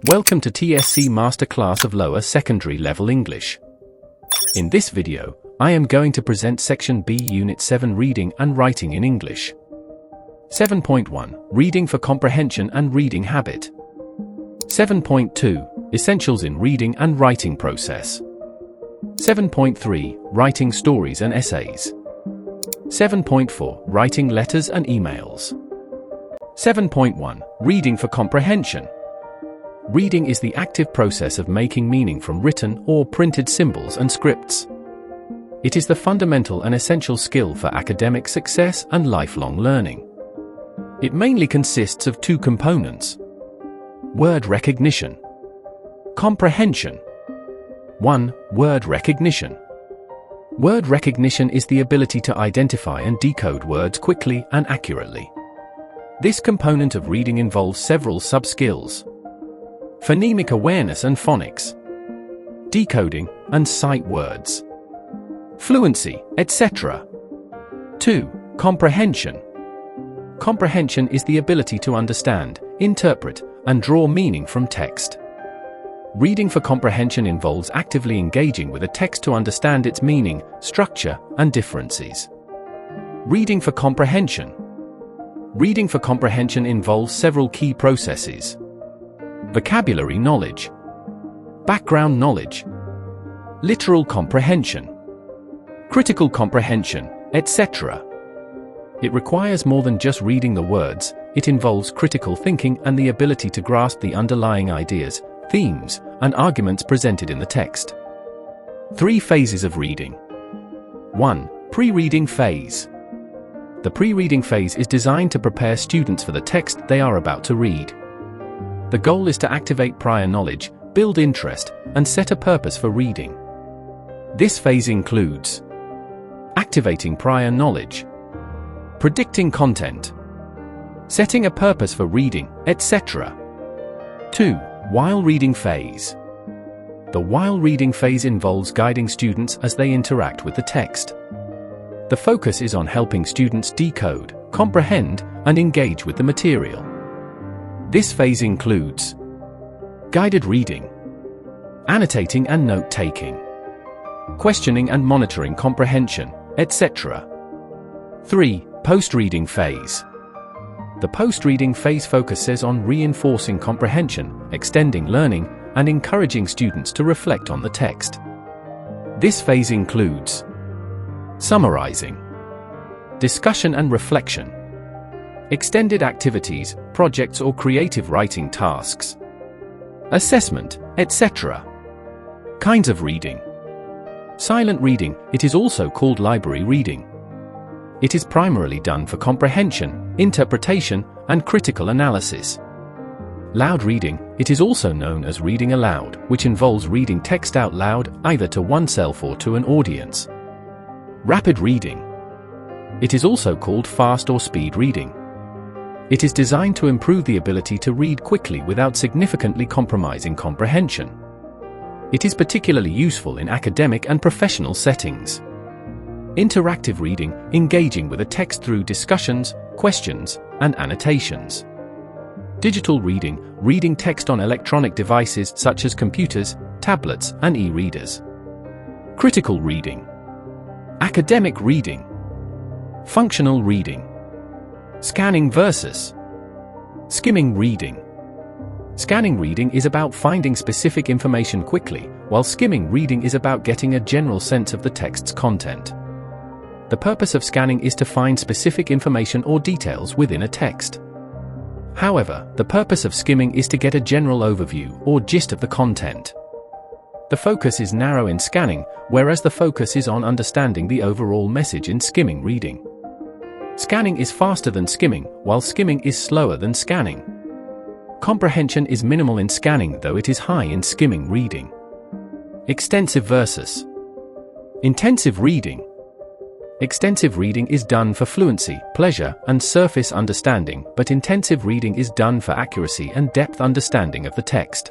Welcome to TSC Masterclass of Lower Secondary Level English. In this video, I am going to present Section B Unit 7 Reading and Writing in English. 7.1 Reading for Comprehension and Reading Habit. 7.2 Essentials in Reading and Writing Process. 7.3 Writing Stories and Essays. 7.4 Writing Letters and Emails. 7.1 Reading for Comprehension. Reading is the active process of making meaning from written or printed symbols and scripts. It is the fundamental and essential skill for academic success and lifelong learning. It mainly consists of two components: word recognition. Comprehension. 1. Word recognition. Word recognition is the ability to identify and decode words quickly and accurately. This component of reading involves several sub-skills: phonemic awareness and phonics, decoding and sight words, fluency, etc. 2. Comprehension. Comprehension is the ability to understand, interpret, and draw meaning from text. Reading for comprehension involves actively engaging with a text to understand its meaning, structure, and differences. Reading for comprehension. Reading for comprehension involves several key processes: vocabulary knowledge, background knowledge, literal comprehension, critical comprehension, etc. It requires more than just reading the words. It involves critical thinking and the ability to grasp the underlying ideas, themes, and arguments presented in the text. 3 phases of reading. 1. Pre-reading phase. The pre-reading phase is designed to prepare students for the text they are about to read. The goal is to activate prior knowledge, build interest, and set a purpose for reading. This phase includes activating prior knowledge, predicting content, setting a purpose for reading, etc. 2. While reading phase. The while reading phase involves guiding students as they interact with the text. The focus is on helping students decode, comprehend, and engage with the material. This phase includes guided reading, annotating and note-taking, questioning and monitoring comprehension, etc. 3. Post-reading phase. The post-reading phase focuses on reinforcing comprehension, extending learning, and encouraging students to reflect on the text. This phase includes summarizing, discussion and reflection, extended activities, projects or creative writing tasks, assessment, etc. Kinds of reading. Silent reading. It is also called library reading. It is primarily done for comprehension, interpretation, and critical analysis. Loud reading. It is also known as reading aloud, which involves reading text out loud, either to oneself or to an audience. Rapid reading. It is also called fast or speed reading. It is designed to improve the ability to read quickly without significantly compromising comprehension. It is particularly useful in academic and professional settings. Interactive reading, engaging with a text through discussions, questions, and annotations. Digital reading, reading text on electronic devices such as computers, tablets, and e-readers. Critical reading. Academic reading. Functional reading. Scanning versus skimming reading. Scanning reading is about finding specific information quickly, while skimming reading is about getting a general sense of the text's content. The purpose of scanning is to find specific information or details within a text. However, the purpose of skimming is to get a general overview or gist of the content. The focus is narrow in scanning, whereas the focus is on understanding the overall message in skimming reading. Scanning is faster than skimming, while skimming is slower than scanning. Comprehension is minimal in scanning, though it is high in skimming reading. Extensive versus intensive reading. Extensive reading is done for fluency, pleasure, and surface understanding, but intensive reading is done for accuracy and depth understanding of the text.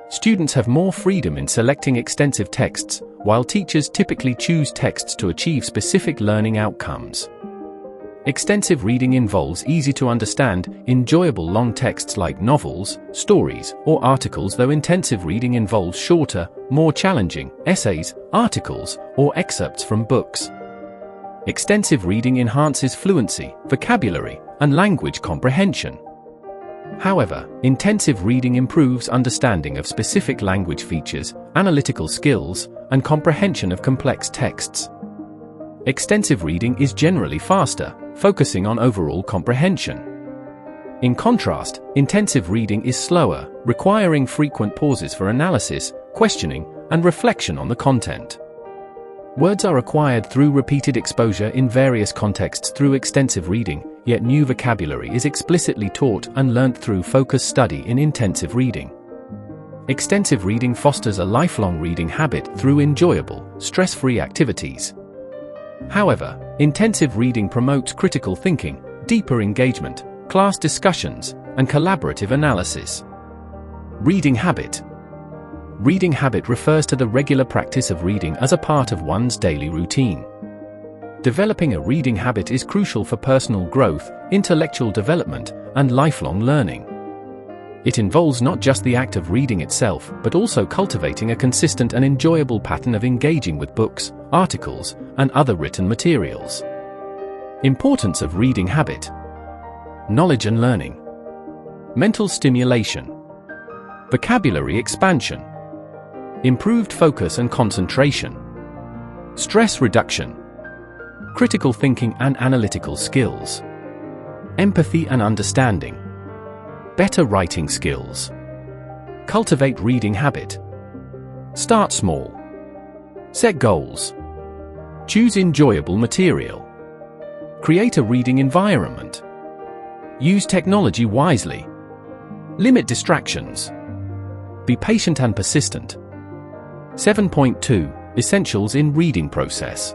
Students have more freedom in selecting extensive texts, while teachers typically choose texts to achieve specific learning outcomes. Extensive reading involves easy-to-understand, enjoyable long texts like novels, stories, or articles, though intensive reading involves shorter, more challenging essays, articles, or excerpts from books. Extensive reading enhances fluency, vocabulary, and language comprehension. However, intensive reading improves understanding of specific language features, analytical skills, and comprehension of complex texts. Extensive reading is generally faster, focusing on overall comprehension. In contrast, intensive reading is slower, requiring frequent pauses for analysis, questioning, and reflection on the content. Words are acquired through repeated exposure in various contexts through extensive reading, yet new vocabulary is explicitly taught and learnt through focused study in intensive reading. Extensive reading fosters a lifelong reading habit through enjoyable, stress-free activities. However, intensive reading promotes critical thinking, deeper engagement, class discussions, and collaborative analysis. Reading habit. Reading habit refers to the regular practice of reading as a part of one's daily routine. Developing a reading habit is crucial for personal growth, intellectual development, and lifelong learning. It involves not just the act of reading itself, but also cultivating a consistent and enjoyable pattern of engaging with books, articles, and other written materials. Importance of reading habit. Knowledge and learning. Mental stimulation. Vocabulary expansion. Improved focus and concentration. Stress reduction. Critical thinking and analytical skills. Empathy and understanding. Better writing skills. Cultivate reading habit. Start small. Set goals. Choose enjoyable material. Create a reading environment. Use technology wisely. Limit distractions. Be patient and persistent. 7.2 Essentials in reading process.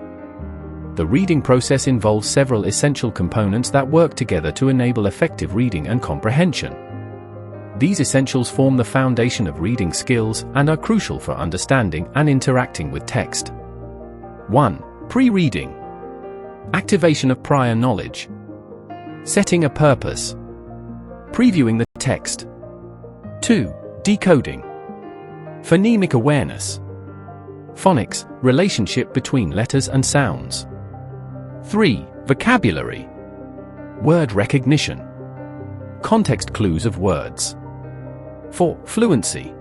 The reading process involves several essential components that work together to enable effective reading and comprehension. These essentials form the foundation of reading skills and are crucial for understanding and interacting with text. 1. Pre-reading. Activation of prior knowledge. Setting a purpose. Previewing the text. 2. Decoding. Phonemic awareness. Phonics, relationship between letters and sounds. 3. Vocabulary. Word recognition. Context clues of words. 4. Fluency.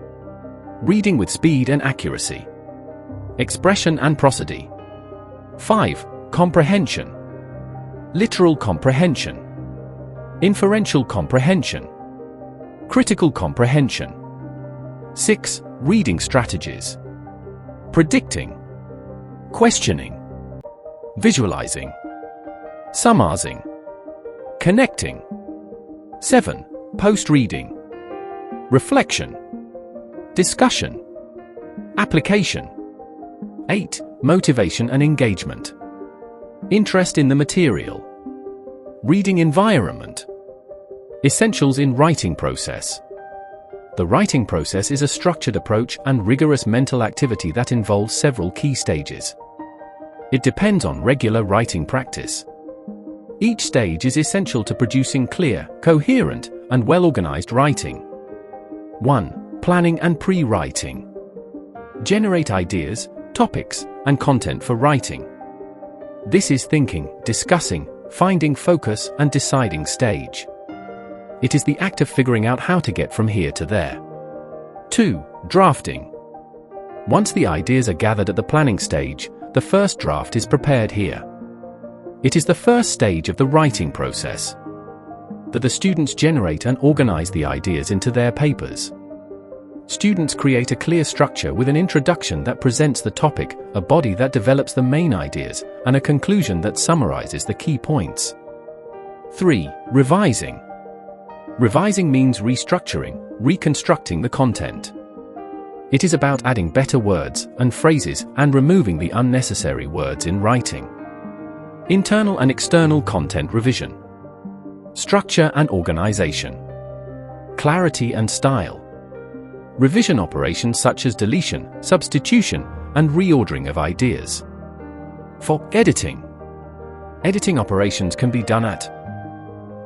Reading with speed and accuracy. Expression and prosody. 5. Comprehension. Literal comprehension. Inferential comprehension. Critical comprehension. 6. Reading strategies. Predicting. Questioning. Visualizing. Summarizing. Connecting. 7. Post-reading. Reflection. Discussion. Application. 8. Motivation and engagement. Interest in the material. Reading environment. Essentials in writing process. The writing process is a structured approach and rigorous mental activity that involves several key stages. It depends on regular writing practice. Each stage is essential to producing clear, coherent, and well-organized writing. 1. Planning and pre-writing. Generate ideas, topics, and content for writing. This is thinking, discussing, finding focus, and deciding stage. It is the act of figuring out how to get from here to there. 2. Drafting. Once the ideas are gathered at the planning stage, the first draft is prepared here. It is the first stage of the writing process. That the students generate and organize the ideas into their papers. Students create a clear structure with an introduction that presents the topic, a body that develops the main ideas, and a conclusion that summarizes the key points. 3. Revising. Revising means restructuring, reconstructing the content. It is about adding better words and phrases and removing the unnecessary words in writing. Internal and external content revision. Structure and organization. Clarity and style. Revision operations such as deletion, substitution, and reordering of ideas. 4. Editing. Editing operations can be done at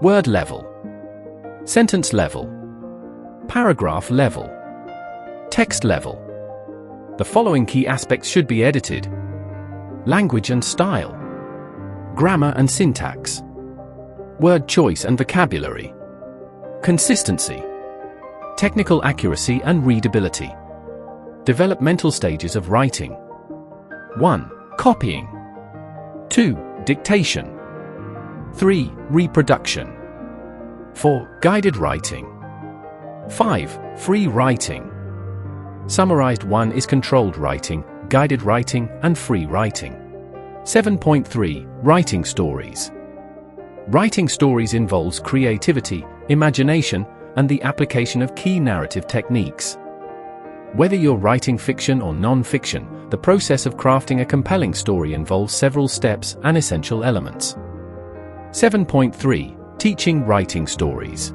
word level, sentence level, paragraph level, text level. The following key aspects should be edited: language and style, grammar and syntax, word choice and vocabulary, consistency, technical accuracy and readability. Developmental stages of writing: 1. Copying. 2. Dictation. 3. Reproduction. 4. Guided writing. 5. Free writing. Summarized 1 is controlled writing, guided writing, and free writing. 7.3. Writing stories. Writing stories involves creativity, imagination, and the application of key narrative techniques. Whether you're writing fiction or non-fiction, the process of crafting a compelling story involves several steps and essential elements. 7.3. Teaching writing stories.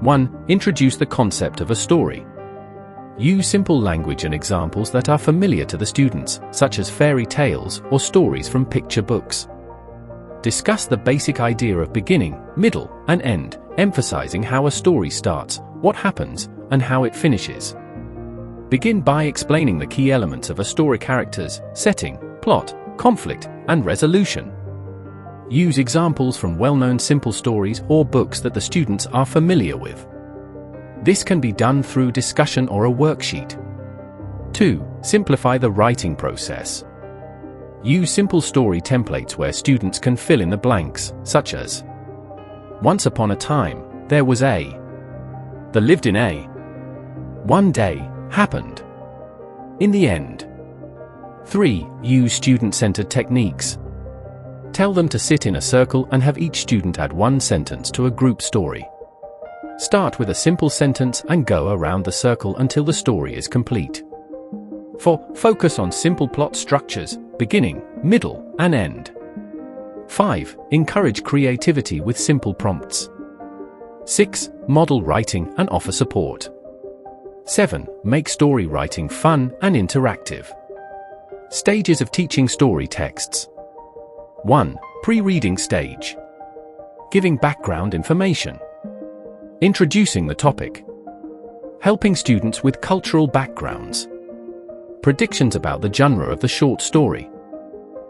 1. Introduce the concept of a story. Use simple language and examples that are familiar to the students, such as fairy tales or stories from picture books. Discuss the basic idea of beginning, middle, and end, emphasizing how a story starts, what happens, and how it finishes. Begin by explaining the key elements of a story: characters, setting, plot, conflict, and resolution. Use examples from well-known simple stories or books that the students are familiar with. This can be done through discussion or a worksheet. 2. Simplify the writing process. Use simple story templates where students can fill in the blanks, such as: Once upon a time, there was a. They lived in a. One day happened. In the end. 3. Use student-centered techniques. Tell them to sit in a circle and have each student add one sentence to a group story. Start with a simple sentence and go around the circle until the story is complete. 4. Focus on simple plot structures, beginning, middle, and end. 5. Encourage creativity with simple prompts. 6. Model writing and offer support. 7. Make story writing fun and interactive. Stages of teaching story texts. 1. Pre-reading stage. Giving background information. Introducing the topic. Helping students with cultural backgrounds. Predictions about the genre of the short story.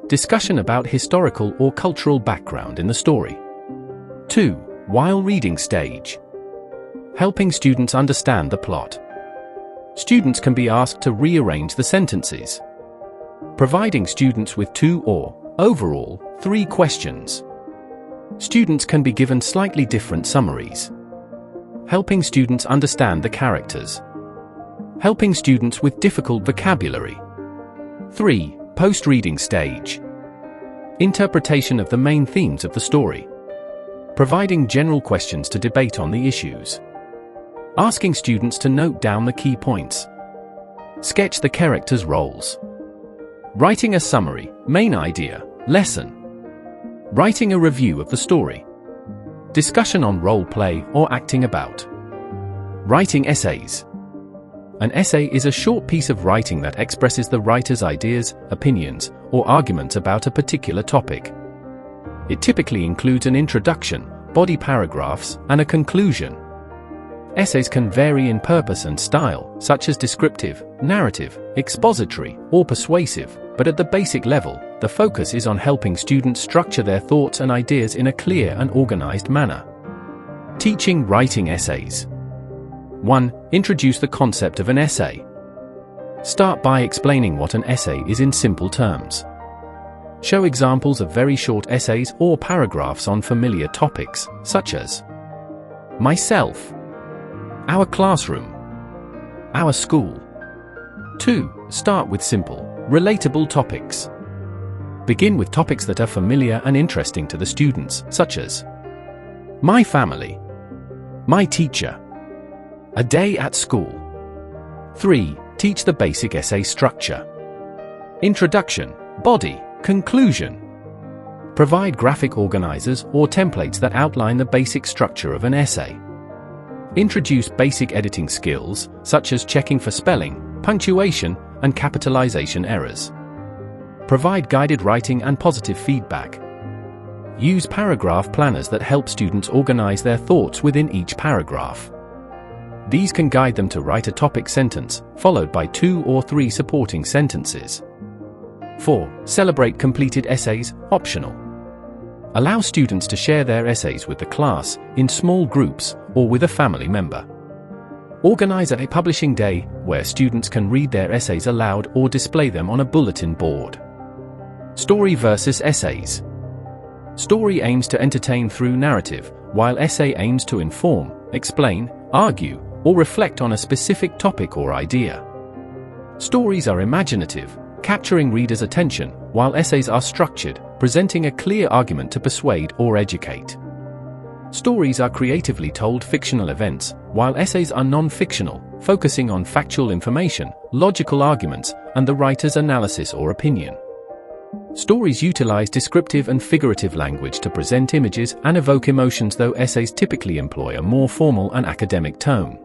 Discussion about historical or cultural background in the story. 2. While reading stage. Helping students understand the plot. Students can be asked to rearrange the sentences. Providing students with 2 or, overall, 3 questions. Students can be given slightly different summaries. Helping students understand the characters. Helping students with difficult vocabulary. 3. Post-reading stage. Interpretation of the main themes of the story. Providing general questions to debate on the issues. Asking students to note down the key points. Sketch the characters' roles. Writing a summary, main idea, lesson. Writing a review of the story. Discussion on role play or acting about. Writing essays. An essay is a short piece of writing that expresses the writer's ideas, opinions, or arguments about a particular topic. It typically includes an introduction, body paragraphs, and a conclusion. Essays can vary in purpose and style, such as descriptive, narrative, expository, or persuasive, but at the basic level, the focus is on helping students structure their thoughts and ideas in a clear and organized manner. Teaching writing essays. 1. Introduce the concept of an essay. Start by explaining what an essay is in simple terms. Show examples of very short essays or paragraphs on familiar topics, such as myself, our classroom, our school. 2. Start with simple, relatable topics. Begin with topics that are familiar and interesting to the students, such as my family, my teacher, a day at school. 3. Teach the basic essay structure. Introduction, body, conclusion. Provide graphic organizers or templates that outline the basic structure of an essay. Introduce basic editing skills, such as checking for spelling, punctuation, and capitalization errors. Provide guided writing and positive feedback. use paragraph planners that help students organize their thoughts within each paragraph. These can guide them to write a topic sentence, followed by 2 or 3 supporting sentences. 4. Celebrate completed essays, optional. Allow students to share their essays with the class, in small groups, or with a family member. Organize a publishing day, where students can read their essays aloud or display them on a bulletin board. Story versus essays. Story aims to entertain through narrative, while essay aims to inform, explain, argue, or reflect on a specific topic or idea. Stories are imaginative, capturing readers' attention, while essays are structured, presenting a clear argument to persuade or educate. Stories are creatively told fictional events, while essays are non-fictional, focusing on factual information, logical arguments, and the writer's analysis or opinion. Stories utilize descriptive and figurative language to present images and evoke emotions, though essays typically employ a more formal and academic tone.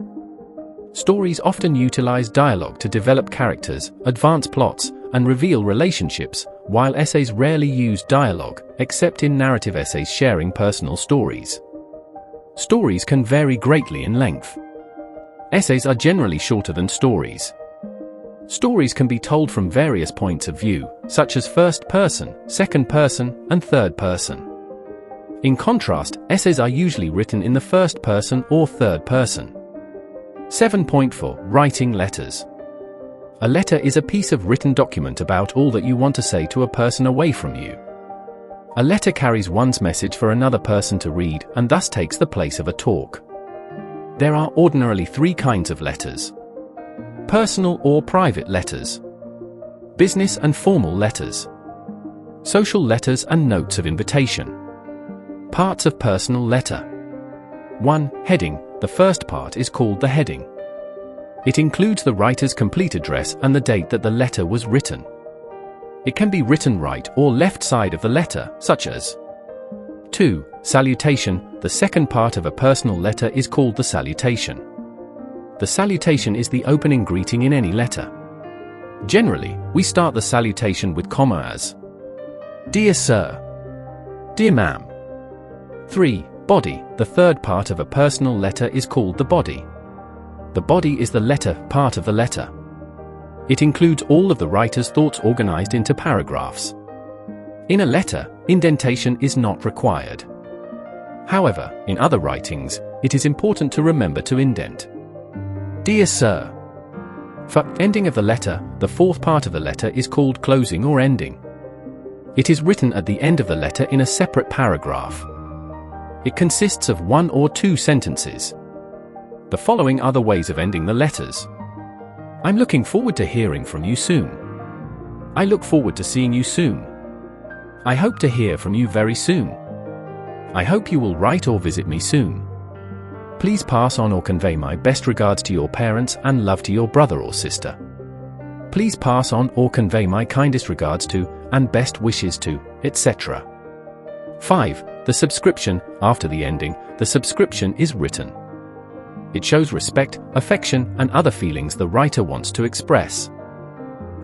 Stories often utilize dialogue to develop characters, advance plots, and reveal relationships, while essays rarely use dialogue, except in narrative essays sharing personal stories. Stories can vary greatly in length. Essays are generally shorter than stories. Stories can be told from various points of view, such as first person, second person, and third person. In contrast, essays are usually written in the first person or third person. 7.4 Writing letters. A letter is a piece of written document about all that you want to say to a person away from you. A letter carries one's message for another person to read and thus takes the place of a talk. There are ordinarily 3 kinds of letters: personal or private letters, business and formal letters, social letters and notes of invitation. Parts of personal letter. 1. Heading. The first part is called the heading. It includes the writer's complete address and the date that the letter was written. It can be written right or left side of the letter, such as 2. Salutation. The second part of a personal letter is called the salutation. The salutation is the opening greeting in any letter. Generally, we start the salutation with comma as "Dear Sir," "Dear Ma'am." 3. Body. The third part of a personal letter is called the body. The body is the letter part of the letter. It includes all of the writer's thoughts organized into paragraphs. In a letter, indentation is not required. However, in other writings, it is important to remember to indent. Dear Sir. For ending of the letter, the fourth part of the letter is called closing or ending. It is written at the end of the letter in a separate paragraph. It consists of 1 or 2 sentences. The following are the ways of ending the letters. I'm looking forward to hearing from you soon. I look forward to seeing you soon. I hope to hear from you very soon. I hope you will write or visit me soon. Please pass on or convey my best regards to your parents and love to your brother or sister. Please pass on or convey my kindest regards to, and best wishes to, etc. 5. The subscription. After the ending, the subscription is written. It shows respect, affection, and other feelings the writer wants to express.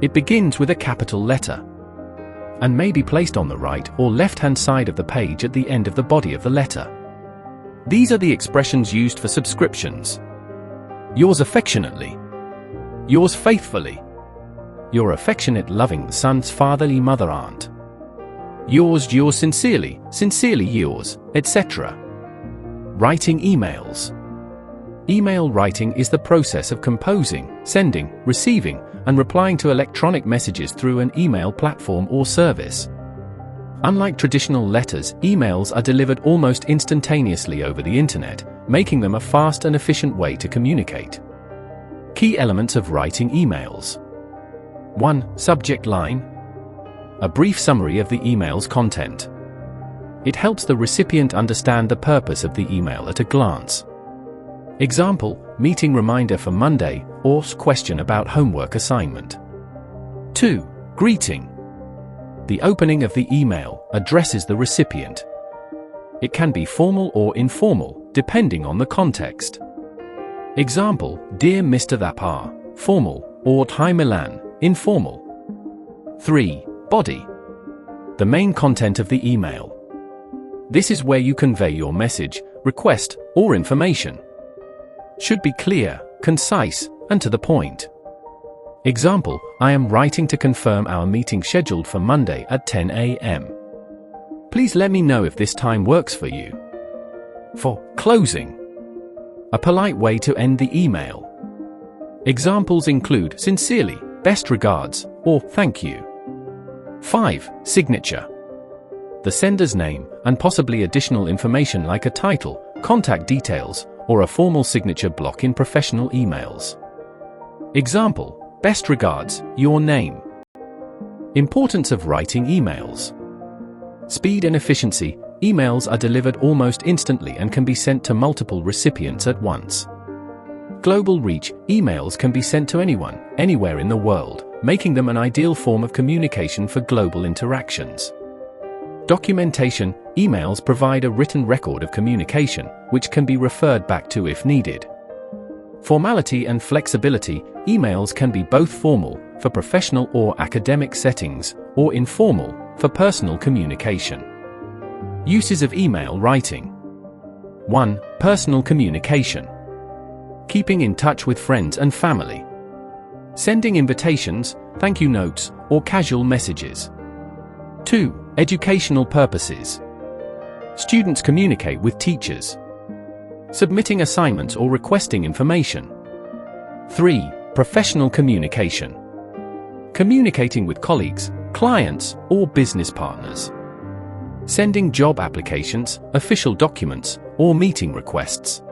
It begins with a capital letter and may be placed on the right or left-hand side of the page at the end of the body of the letter. These are the expressions used for subscriptions. Yours affectionately. Yours faithfully. Your affectionate loving son's fatherly mother aunt. Yours sincerely, sincerely yours, etc. Writing emails. Email writing is the process of composing, sending, receiving, and replying to electronic messages through an email platform or service. Unlike traditional letters, emails are delivered almost instantaneously over the internet, making them a fast and efficient way to communicate. Key elements of writing emails. 1. Subject line. A brief summary of the email's content. It helps the recipient understand the purpose of the email at a glance. Example, meeting reminder for Monday, or question about homework assignment. 2. Greeting. The opening of the email addresses the recipient. It can be formal or informal, depending on the context. Example, Dear Mr. Thapar, formal, or Hi Milan, informal. 3. Body. The main content of the email. This is where you convey your message, request, or information. Should be clear, concise, and to the point. Example, I am writing to confirm our meeting scheduled for Monday at 10 a.m. Please let me know if this time works for you. For closing, a polite way to end the email. Examples include sincerely, best regards, or thank you. 5. Signature. The sender's name, and possibly additional information like a title, contact details, or a formal signature block in professional emails. Example, best regards, your name. Importance of writing emails. Speed and efficiency. Emails are delivered almost instantly and can be sent to multiple recipients at once. Global reach. Emails can be sent to anyone, anywhere in the world, making them an ideal form of communication for global interactions. Documentation. Emails provide a written record of communication, which can be referred back to if needed. Formality and flexibility. Emails can be both formal, for professional or academic settings, or informal, for personal communication. Uses of email writing. 1. Personal communication. Keeping in touch with friends and family. Sending invitations, thank you notes, or casual messages. 2. Educational purposes. Students communicate with teachers. Submitting assignments or requesting information. 3. Professional communication. Communicating with colleagues, clients, or business partners. Sending job applications, official documents, or meeting requests.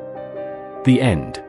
The end.